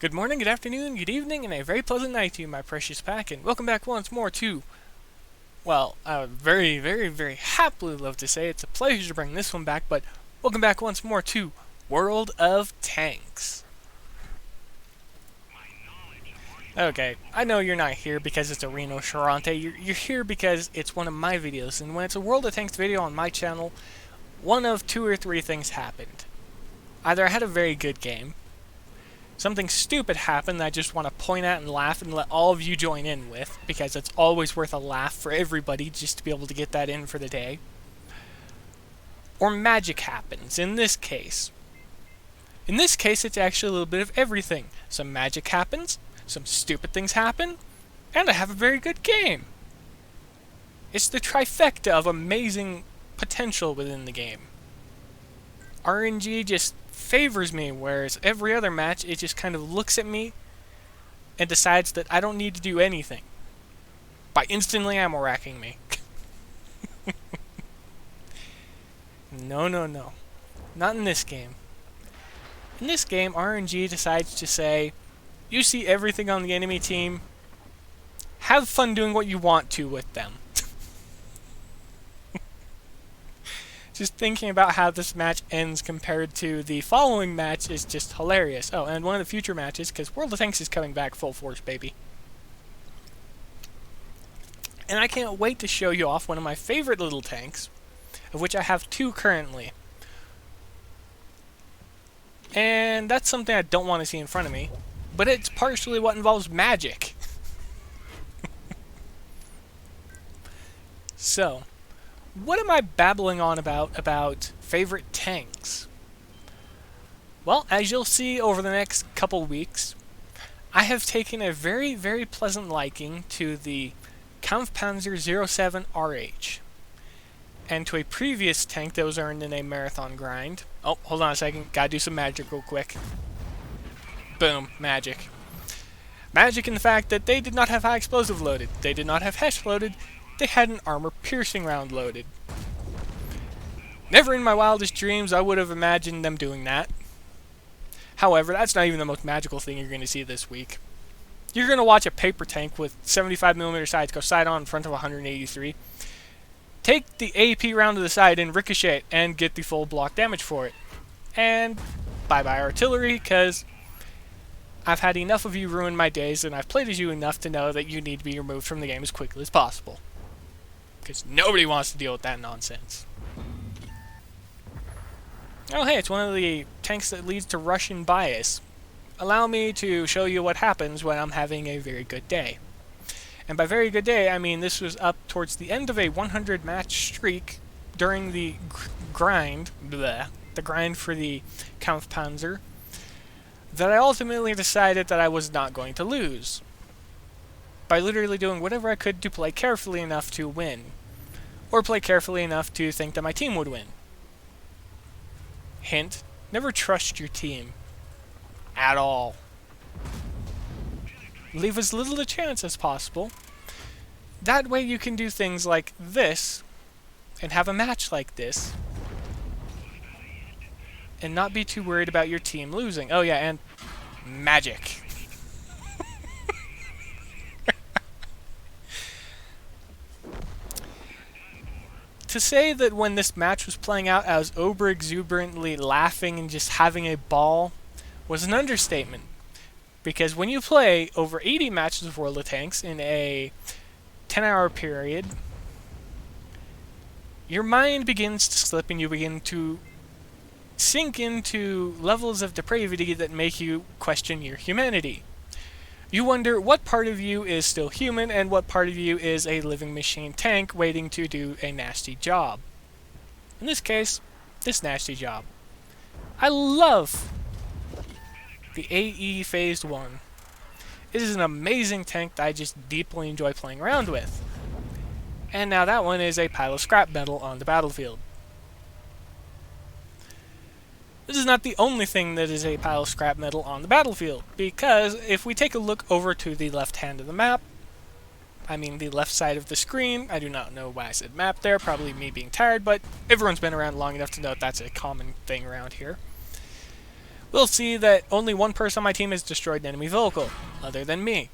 Good morning, good afternoon, good evening, and a very pleasant night to you, my precious pack, and welcome back once more to, well, I would very happily love to say it's a pleasure to bring this one back, but welcome back once more to World of Tanks. Okay, I know you're not here because it's a Reno Charante, you're here because it's one of my videos, and when it's a World of Tanks video on my channel, one of two or three things happened. Either I had a very good game, something stupid happened that I just want to point at and laugh and let all of you join in with, because it's always worth a laugh for everybody just to be able to get that in for the day. Or magic happens, in this case. In this case, it's actually a little bit of everything. Some magic happens, some stupid things happen, and I have a very good game. It's the trifecta of amazing potential within the game. RNG just favors me, whereas every other match it just kind of looks at me and decides that I don't need to do anything by instantly ammo racking me. No. Not in this game. In this game, RNG decides to say, you see everything on the enemy team, have fun doing what you want to with them. Just thinking about how this match ends compared to the following match is just hilarious. Oh, and one of the future matches, because World of Tanks is coming back full force, baby. And I can't wait to show you off one of my favorite little tanks, of which I have two currently. And that's something I don't want to see in front of me, but it's partially what involves magic. So, what am I babbling on about favorite tanks? Well, as you'll see over the next couple weeks, I have taken a very pleasant liking to the Kampfpanzer 07 RH, and to a previous tank that was earned in a marathon grind. Oh, hold on a second, gotta do some magic real quick. Boom, magic. Magic in the fact that they did not have high explosive loaded, they did not have HESH loaded, they had an armor-piercing round loaded. Never in my wildest dreams I would have imagined them doing that. However, that's not even the most magical thing you're going to see this week. You're going to watch a paper tank with 75mm sights go side-on in front of 183. Take the AP round to the side and ricochet it and get the full block damage for it. And bye-bye artillery, because I've had enough of you ruin my days, and I've played as you enough to know that you need to be removed from the game as quickly as possible. Because nobody wants to deal with that nonsense. Oh hey, it's one of the tanks that leads to Russian bias. Allow me to show you what happens when I'm having a very good day. And by very good day, I mean this was up towards the end of a 100 match streak during the grind for the Kampfpanzer, that I ultimately decided that I was not going to lose, by literally doing whatever I could to play carefully enough to win, or play carefully enough to think that my team would win. Hint, never trust your team. At all. Leave as little a chance as possible. That way you can do things like this, and have a match like this, and not be too worried about your team losing. Oh yeah, and magic. To say that when this match was playing out, I was over-exuberantly laughing and just having a ball was an understatement. Because when you play over 80 matches of World of Tanks in a 10-hour period, your mind begins to slip and you begin to sink into levels of depravity that make you question your humanity. You wonder what part of you is still human and what part of you is a living machine tank waiting to do a nasty job. In this case, this nasty job. I love the AE Phase 1. It is an amazing tank that I just deeply enjoy playing around with. And now that one is a pile of scrap metal on the battlefield. This is not the only thing that is a pile of scrap metal on the battlefield, because if we take a look over to the left hand of the map, I mean the left side of the screen, I do not know why I said map there, probably me being tired, but everyone's been around long enough to know that's a common thing around here. we'll see that only one person on my team has destroyed an enemy vehicle, other than me.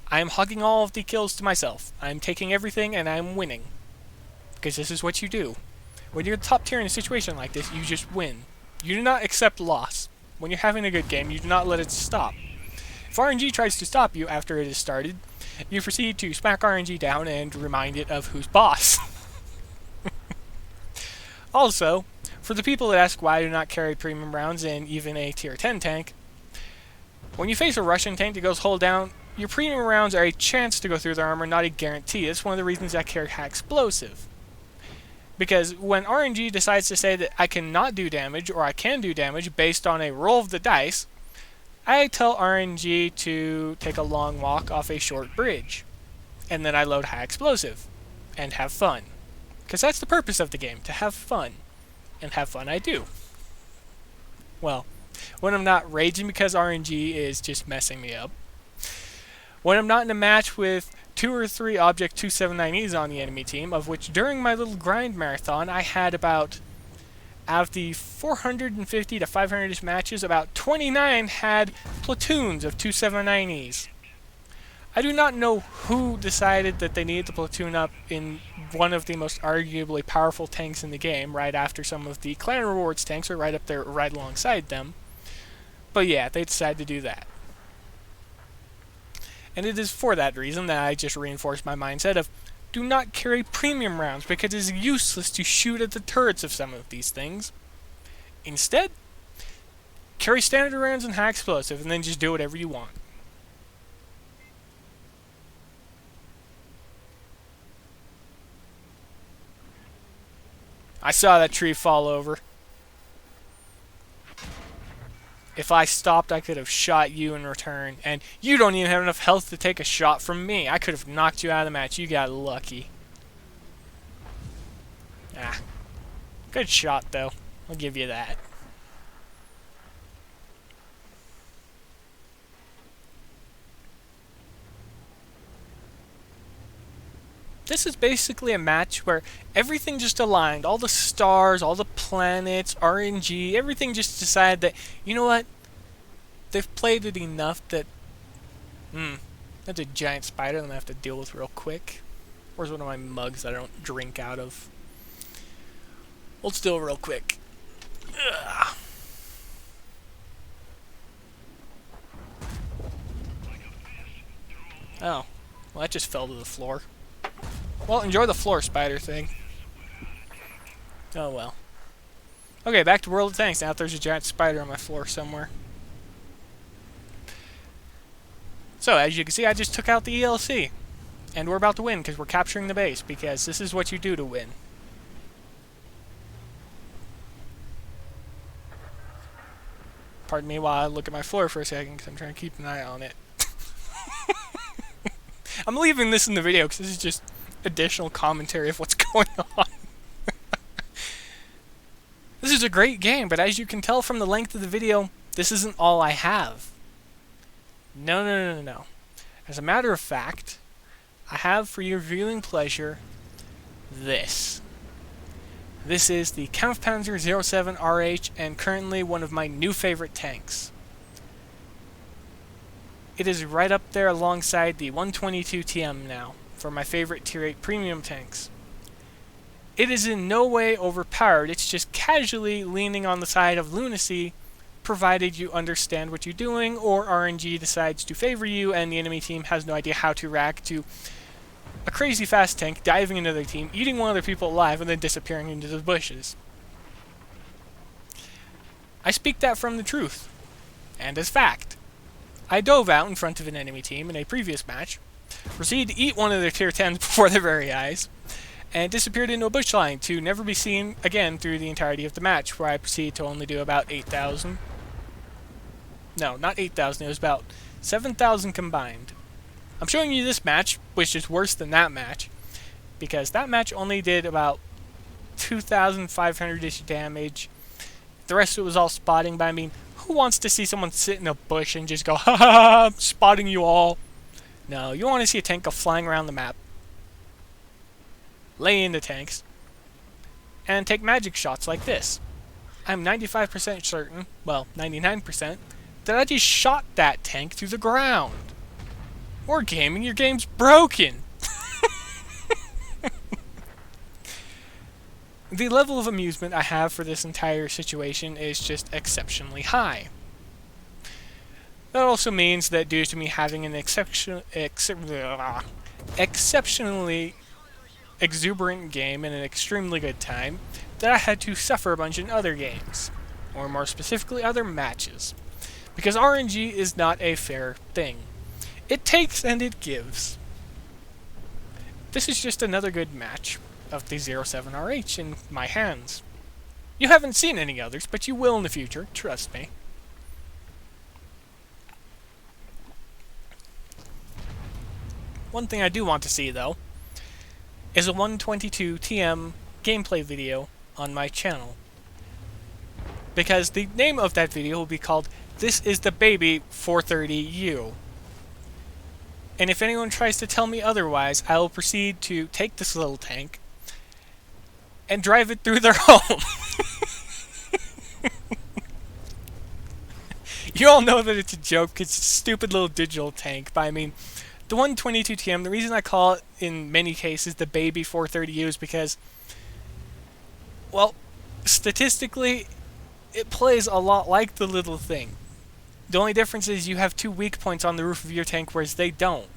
I am hugging all of the kills to myself. I'm taking everything and I'm winning. Because this is what you do. When you're top tier in a situation like this, you just win. You do not accept loss. When you're having a good game, you do not let it stop. If RNG tries to stop you after it has started, you proceed to smack RNG down and remind it of who's boss. Also, for the people that ask why I do not carry premium rounds in even a tier 10 tank, when you face a Russian tank that goes hull down, your premium rounds are a chance to go through their armor, not a guarantee. That's one of the reasons I carry high explosive. Because when RNG decides to say that I cannot do damage or I can do damage based on a roll of the dice, I tell RNG to take a long walk off a short bridge. And then I load high explosive and have fun. Because that's the purpose of the game, to have fun. And have fun I do. Well, when I'm not raging because RNG is just messing me up. When I'm not in a match with 2 or 3 Object 279Es on the enemy team, of which during my little grind marathon I had about, out of the 450 to 500ish matches, about 29 had platoons of 279Es. I do not know who decided that they needed to platoon up in one of the most arguably powerful tanks in the game, right after some of the clan rewards tanks are right up there, right alongside them. But yeah, they decided to do that. And it is for that reason that I just reinforced my mindset of do not carry premium rounds because it is useless to shoot at the turrets of some of these things. Instead, carry standard rounds and high explosive and then just do whatever you want. I saw that tree fall over. If I stopped, I could have shot you in return. And you don't even have enough health to take a shot from me. I could have knocked you out of the match. You got lucky. Ah. Good shot, though. I'll give you that. This is basically a match where everything just aligned. All the stars, all the planets, RNG, everything just decided that, you know what? They've played it enough that... that's a giant spider that I'm going to have to deal with real quick. Where's one of my mugs that I don't drink out of? Hold still real quick. Ugh. Oh. Well, that just fell to the floor. Well, enjoy the floor spider thing. Oh well. Okay, back to World of Tanks. Now there's a giant spider on my floor somewhere. So, as you can see, I just took out the ELC. And we're about to win because we're capturing the base, because this is what you do to win. Pardon me while I look at my floor for a second because I'm trying to keep an eye on it. I'm leaving this in the video because this is just additional commentary of what's going on. This is a great game, but as you can tell from the length of the video, this isn't all I have. No. As a matter of fact, I have for your viewing pleasure this. This is the Kampfpanzer 07 RH and currently one of my new favorite tanks. It is right up there alongside the 122 TM now, for my favorite Tier 8 premium tanks. It is in no way overpowered, it's just casually leaning on the side of lunacy, provided you understand what you're doing, or RNG decides to favor you and the enemy team has no idea how to react to a crazy fast tank diving into their team, eating one of their people alive, and then disappearing into the bushes. I speak that from the truth, and as fact. I dove out in front of an enemy team in a previous match, proceeded to eat one of their tier 10s before their very eyes, and disappeared into a bush line to never be seen again through the entirety of the match, where I proceeded to only do about 8,000. No, not 8,000, it was about 7,000 combined. I'm showing you this match, which is worse than that match, because that match only did about 2,500-ish damage. The rest of it was all spotting, but I mean, who wants to see someone sit in a bush and just go, ha ha ha, I'm spotting you all? No, you want to see a tank go flying around the map, lay into tanks, and take magic shots like this. I'm 95% certain, well, 99%, that I just shot that tank through the ground. Or gaming, your game's broken. The level of amusement I have for this entire situation is just exceptionally high. That also means that due to me having an exceptionally exuberant game and an extremely good time, that I had to suffer a bunch in other games, or more specifically other matches, because RNG is not a fair thing. It takes and it gives. This is just another good match of the 07RH in my hands. You haven't seen any others, but you will in the future, trust me. One thing I do want to see, though, is a 122 TM gameplay video on my channel. Because the name of that video will be called This is the Baby 430U. And if anyone tries to tell me otherwise, I will proceed to take this little tank and drive it through their home. You all know that it's a joke, it's a stupid little digital tank, but I mean, the 122 TM, the reason I call it in many cases the Baby 430U is because, well, statistically, it plays a lot like the little thing. The only difference is you have 2 weak points on the roof of your tank, whereas they don't.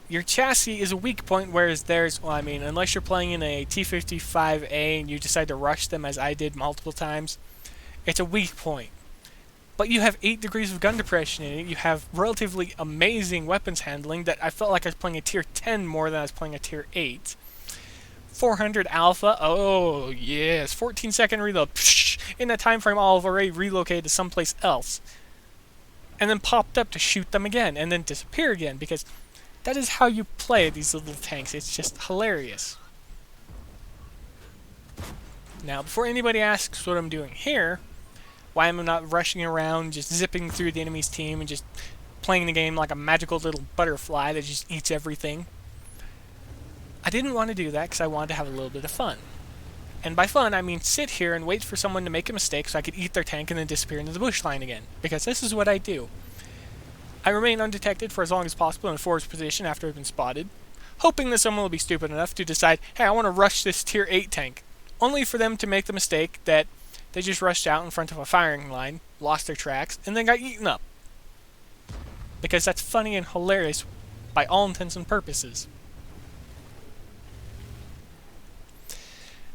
Your chassis is a weak point, whereas theirs, well, I mean, unless you're playing in a T55A and you decide to rush them, as I did multiple times, it's a weak point. But you have 8 degrees of gun depression in it, you have relatively amazing weapons handling that I felt like I was playing a tier 10 more than I was playing a tier 8. 400 alpha, oh yes, 14-second reload. Psh, in that time frame I'll have already relocated to someplace else. And then popped up to shoot them again, and then disappear again, because that is how you play these little tanks. It's just hilarious. Now, before anybody asks what I'm doing here, why am I not rushing around, just zipping through the enemy's team and just playing the game like a magical little butterfly that just eats everything? I didn't want to do that because I wanted to have a little bit of fun. And by fun, I mean sit here and wait for someone to make a mistake so I could eat their tank and then disappear into the bush line again. Because this is what I do. I remain undetected for as long as possible in a forward position after I've been spotted, hoping that someone will be stupid enough to decide, hey, I want to rush this tier 8 tank, only for them to make the mistake that they just rushed out in front of a firing line, lost their tracks, and then got eaten up. Because that's funny and hilarious by all intents and purposes.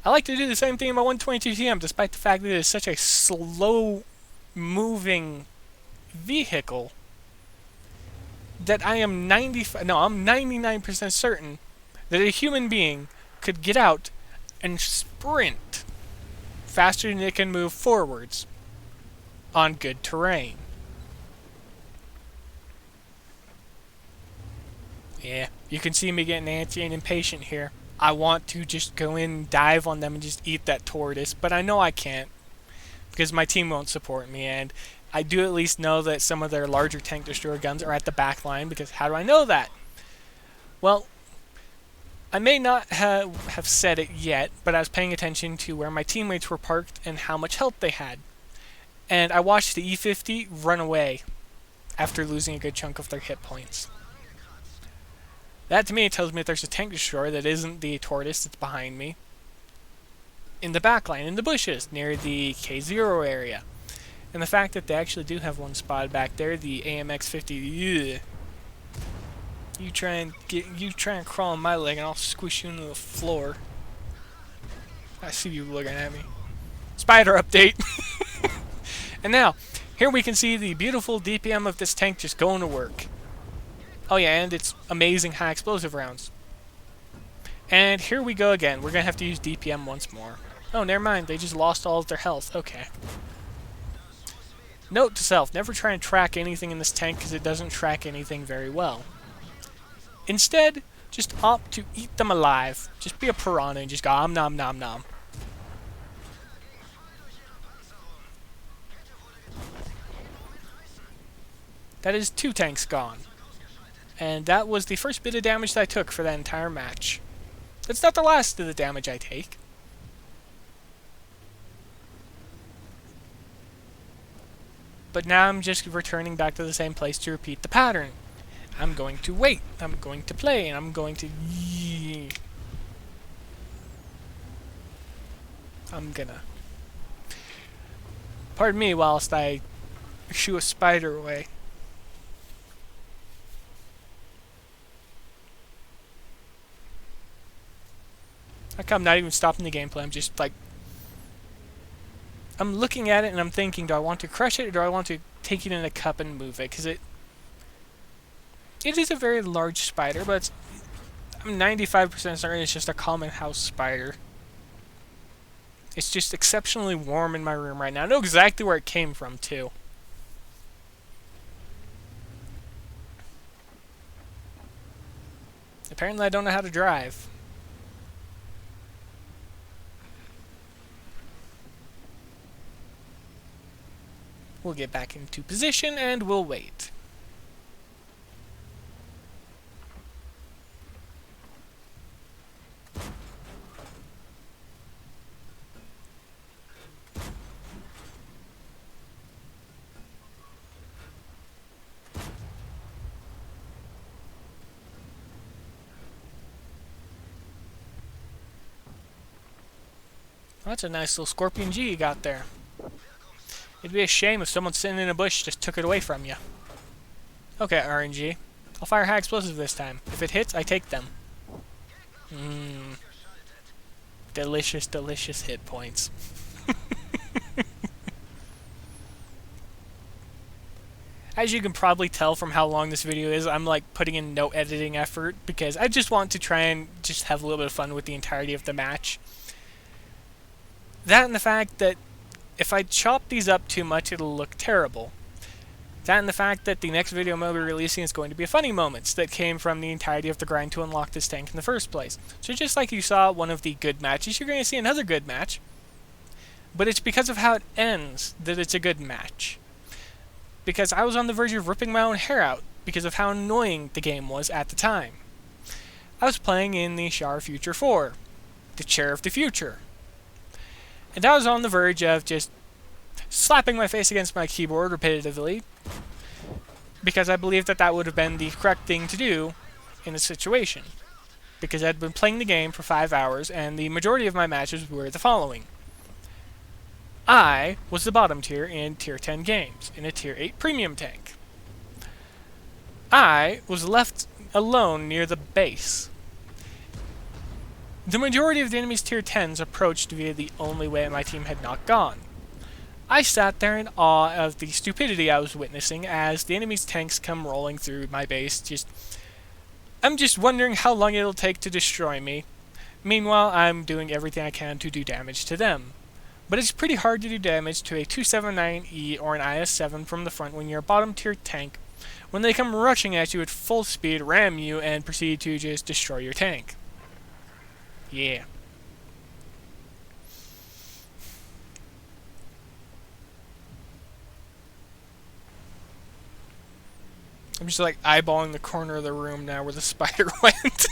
I like to do the same thing in my 122 TM, despite the fact that it is such a slow-moving vehicle that I'm 99% certain that a human being could get out and sprint faster than it can move forwards on good terrain. Yeah, you can see me getting antsy and impatient here. I want to just go in, dive on them, and just eat that tortoise, but I know I can't because my team won't support me, and I do at least know that some of their larger tank destroyer guns are at the back line, because how do I know that? Well, I may not have said it yet, but I was paying attention to where my teammates were parked and how much health they had. And I watched the E50 run away after losing a good chunk of their hit points. That to me tells me that there's a tank destroyer that isn't the tortoise that's behind me in the back line, in the bushes, near the K0 area. And the fact that they actually do have one spotted back there, the AMX-50, ugh. You try and crawl on my leg and I'll squish you into the floor. I see you looking at me. Spider update! And now, here we can see the beautiful DPM of this tank just going to work. Oh yeah, and it's amazing high explosive rounds. And here we go again. We're going to have to use DPM once more. Oh, never mind. They just lost all of their health. Okay. Note to self, never try and track anything in this tank because it doesn't track anything very well. Instead, just opt to eat them alive. Just be a piranha and just go nom nom nom. That is 2 tanks gone. And that was the first bit of damage that I took for that entire match. It's not the last of the damage I take. But now I'm just returning back to the same place to repeat the pattern. I'm going to wait, I'm going to play, and I'm going to... I'm gonna... Pardon me whilst I shoo a spider away. I'm not even stopping the gameplay, I'm just like... I'm looking at it and I'm thinking, do I want to crush it or do I want to take it in a cup and move it? Because it is a very large spider, but I'm 95% certain it's just a common house spider. It's just exceptionally warm in my room right now. I know exactly where it came from, too. Apparently I don't know how to drive. We'll get back into position and we'll wait. That's a nice little Scorpion G you got there. It'd be a shame if someone sitting in a bush just took it away from you. Okay, RNG. I'll fire high explosive this time. If it hits, I take them. Delicious, delicious hit points. As you can probably tell from how long this video is, I'm like putting in no editing effort because I just want to try and just have a little bit of fun with the entirety of the match. That and the fact that if I chop these up too much, it'll look terrible. That and the fact that the next video I'll be releasing is going to be funny moments that came from the entirety of the grind to unlock this tank in the first place. So just like you saw one of the good matches, you're going to see another good match. But it's because of how it ends that it's a good match. Because I was on the verge of ripping my own hair out because of how annoying the game was at the time. I was playing in the Char Future 4, the chair of the future. And I was on the verge of just slapping my face against my keyboard repetitively because I believed that that would have been the correct thing to do in the situation. Because I'd been playing the game for 5 hours and the majority of my matches were the following. I was the bottom tier in tier 10 games in a tier 8 premium tank. I was left alone near the base. The majority of the enemy's tier 10s approached via the only way my team had not gone. I sat there in awe of the stupidity I was witnessing as the enemy's tanks come rolling through my base. I'm just wondering how long it'll take to destroy me. Meanwhile, I'm doing everything I can to do damage to them. But it's pretty hard to do damage to a 279E or an IS-7 from the front when you're a bottom tier tank, when they come rushing at you at full speed, ram you, and proceed to just destroy your tank. Yeah. I'm just like eyeballing the corner of the room now where the spider went.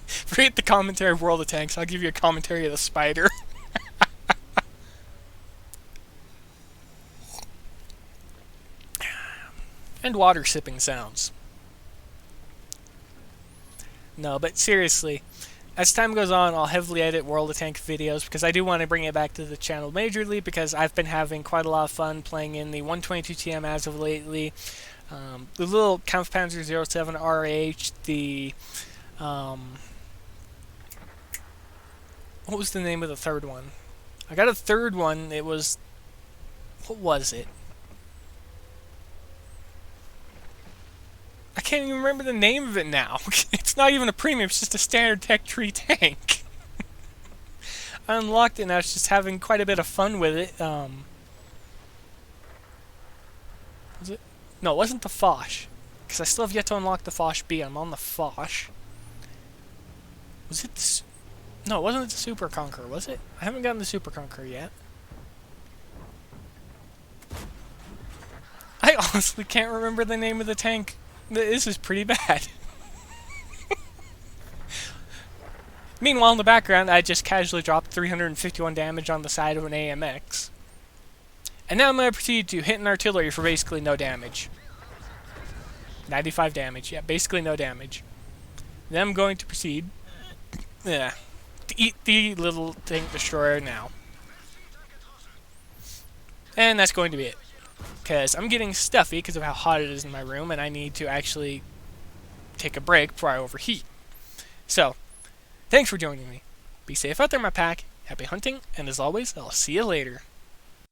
Forget the commentary of World of Tanks, I'll give you a commentary of the spider. And water sipping sounds. No, but seriously, as time goes on, I'll heavily edit World of Tanks videos because I do want to bring it back to the channel majorly because I've been having quite a lot of fun playing in the 122TM as of lately. The little Kampfpanzer 07 RH, the... what was the name of the third one? I got a third one, it was... what was it? I can't even remember the name of it now. It's not even a premium, it's just a standard Tech Tree tank. I unlocked it and I was just having quite a bit of fun with it. Was it? No, it wasn't the Foch. Because I still have yet to unlock the Foch B. I'm on the Foch. Was it the... No, it wasn't the Super Conqueror, was it? I haven't gotten the Super Conqueror yet. I honestly can't remember the name of the tank. This is pretty bad. Meanwhile, in the background, I just casually dropped 351 damage on the side of an AMX. And now I'm going to proceed to hit an artillery for basically no damage. 95 damage, yeah, basically no damage. Then I'm going to proceed to eat the little tank destroyer now. And that's going to be it. Because I'm getting stuffy because of how hot it is in my room, and I need to actually take a break before I overheat. So, thanks for joining me. Be safe out there, my pack. Happy hunting, and as always, I'll see you later.